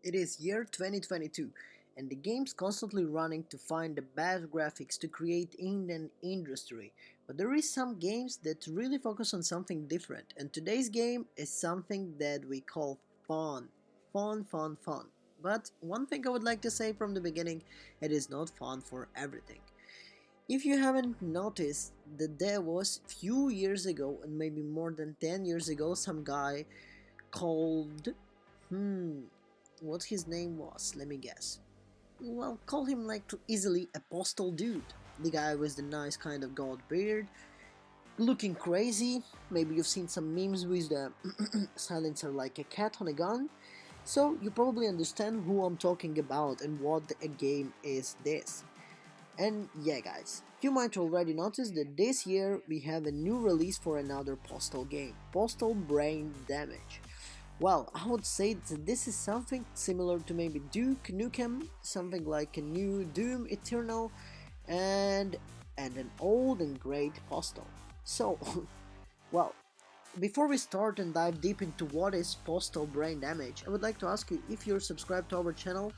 It is year 2022 and the game's constantly running to find the best graphics to create in an industry. But there is some games that really focus on something different, and today's game is something that we call fun. Fun, fun, fun. But one thing I would like to say from the beginning, it is not fun for everything. If you haven't noticed that there was few years ago and maybe more than 10 years ago some guy called hmm what his name was, let me guess. Well, call him like too easily a postal dude. The guy with the nice kind of gold beard, looking crazy. Maybe you've seen some memes with the silencer like a cat on a gun. So you probably understand who I'm talking about and what a game is this. And yeah guys, you might already notice that this year we have a new release for another postal game, Postal Brain Damage. Well, I would say that this is something similar to maybe Duke Nukem, something like a new Doom Eternal, and an old and great Postal. So, well, before we start and dive deep into what is Postal Brain Damage, I would like to ask you if you're subscribed to our channel,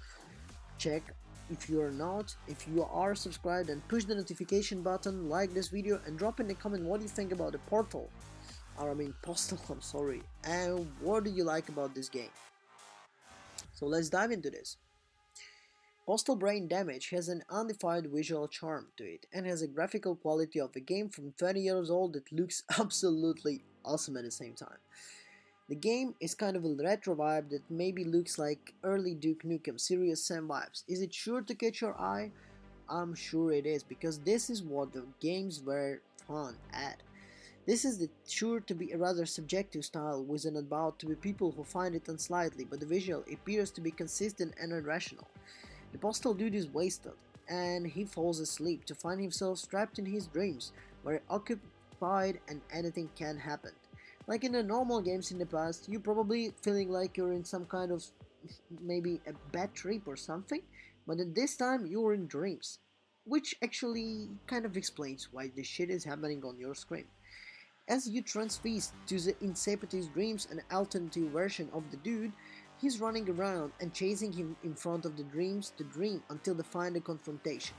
check. If you are not, if you are subscribed, and push the notification button, like this video, and drop in a comment what you think about the portal. Or I mean Postal, I'm sorry. And what do you like about this game? So let's dive into this. Postal Brain Damage has an undefined visual charm to it and has a graphical quality of a game from 20 years old that looks absolutely awesome at the same time. The game is kind of a retro vibe that maybe looks like early Duke Nukem Serious Sam vibes. Is it sure to catch your eye? I'm sure it is, because this is what the games were fun at. This is sure to be a rather subjective style with an about to be people who find it unsightly, but the visual appears to be consistent and irrational. The postal dude is wasted, and he falls asleep to find himself trapped in his dreams, where occupied and anything can happen. Like in the normal games in the past, you probably feeling like you're in some kind of maybe a bad trip or something, but at this time you're in dreams, which actually kind of explains why this shit is happening on your screen. As you transfix to the Insepti's dreams, an alternative version of the dude, he's running around and chasing him in front of the dreams to dream until they find a confrontation.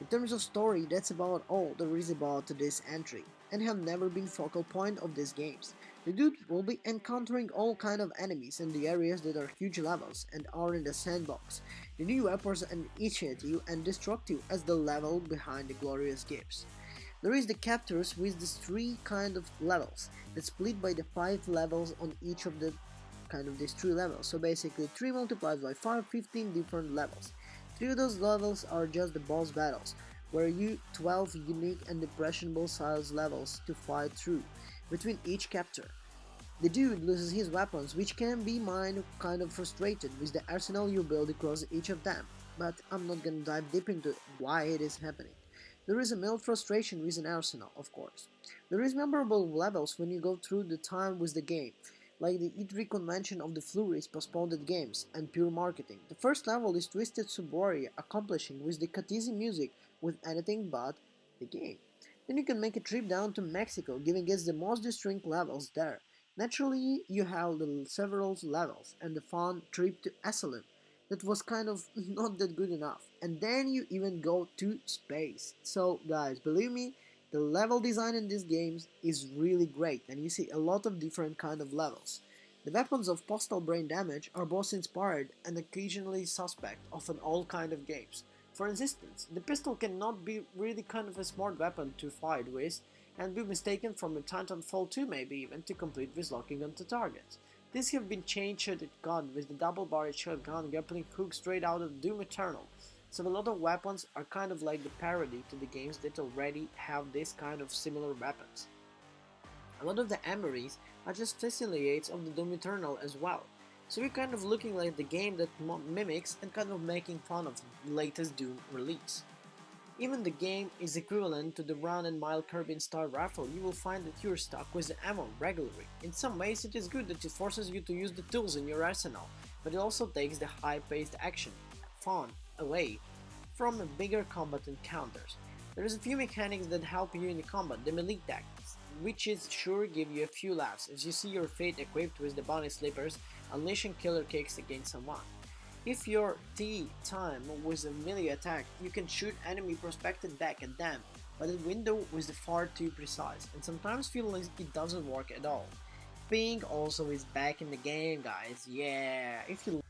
In terms of story, that's about all there is about this entry, and have never been focal point of these games. The dude will be encountering all kind of enemies in the areas that are huge levels and are in the sandbox. The new weapons are initiative and destructive as the level behind the glorious gifts. There is the captors with these three kind of levels that split by the 5 levels on each of the kind of these 3 levels. So basically 3 multiplied by 5, 15 different levels. 3 of those levels are just the boss battles, where you 12 unique and impressionable size levels to fight through between each captor. The dude loses his weapons, which can be mind kind of frustrated with the arsenal you build across each of them, but I'm not gonna dive deep into why it is happening. There is a mild frustration with an arsenal, of course. There is memorable levels when you go through the time with the game, like the E3 convention of the Flurries postponed games and pure marketing. The first level is Twisted Subway accomplishing with the Katizi music with anything but the game. Then you can make a trip down to Mexico, giving us the most distinct levels there. Naturally, you have the several levels and the fun trip to Asylum that was kind of not that good enough. And then you even go to space. So guys, believe me, the level design in these games is really great and you see a lot of different kind of levels. The weapons of Postal Brain Damage are both inspired and occasionally suspect of an all kind of games. For instance, the pistol cannot be really kind of a smart weapon to fight with and be mistaken from a Titanfall 2 maybe even to complete with locking onto targets. These have been changed to the gun with the double-barreled shotgun grappling hook straight out of Doom Eternal. So a lot of weapons are kind of like the parody to the games that already have this kind of similar weapons. A lot of the emeries are just facilities of the Doom Eternal as well. So you're kind of looking like the game that mimics and kind of making fun of the latest Doom release. Even the game is equivalent to the run and mile carbine style rifle. You will find that you're stuck with the ammo regularly. In some ways it is good that it forces you to use the tools in your arsenal, but it also takes the high-paced action, fun, away from bigger combat encounters. There is a few mechanics that help you in the combat, the melee tactics, which is sure give you a few laughs as you see your fate equipped with the bunny slippers unleashing killer kicks against someone. If your T time was a melee attack, you can shoot enemy prospected back at them, but the window was far too precise, and sometimes feel like it doesn't work at all. Ping also is back in the game, guys. Yeah, if you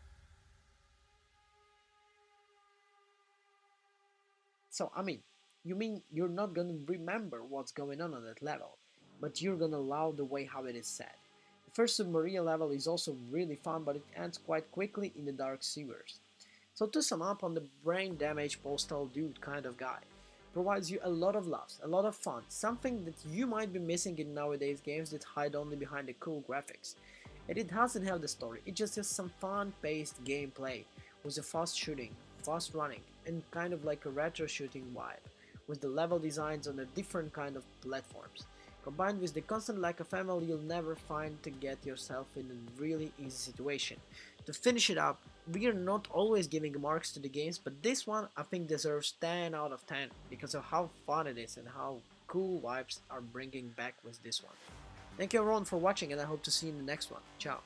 so I mean, you mean you're not gonna remember what's going on that level, but you're gonna love the way how it is set. The first submarine level is also really fun, but it ends quite quickly in the dark sewers. So to sum up, on the brain damage postal dude kind of guy, provides you a lot of laughs, a lot of fun, something that you might be missing in nowadays games that hide only behind the cool graphics. And it doesn't have the story, it just has some fun-paced gameplay, with a fast shooting, fast running, and kind of like a retro shooting vibe, with the level designs on a different kind of platforms. Combined with the constant lack of ammo, you'll never find to get yourself in a really easy situation. To finish it up, we are not always giving marks to the games, but this one I think deserves 10 out of 10 because of how fun it is and how cool vibes are bringing back with this one. Thank you everyone for watching, and I hope to see you in the next one. Ciao.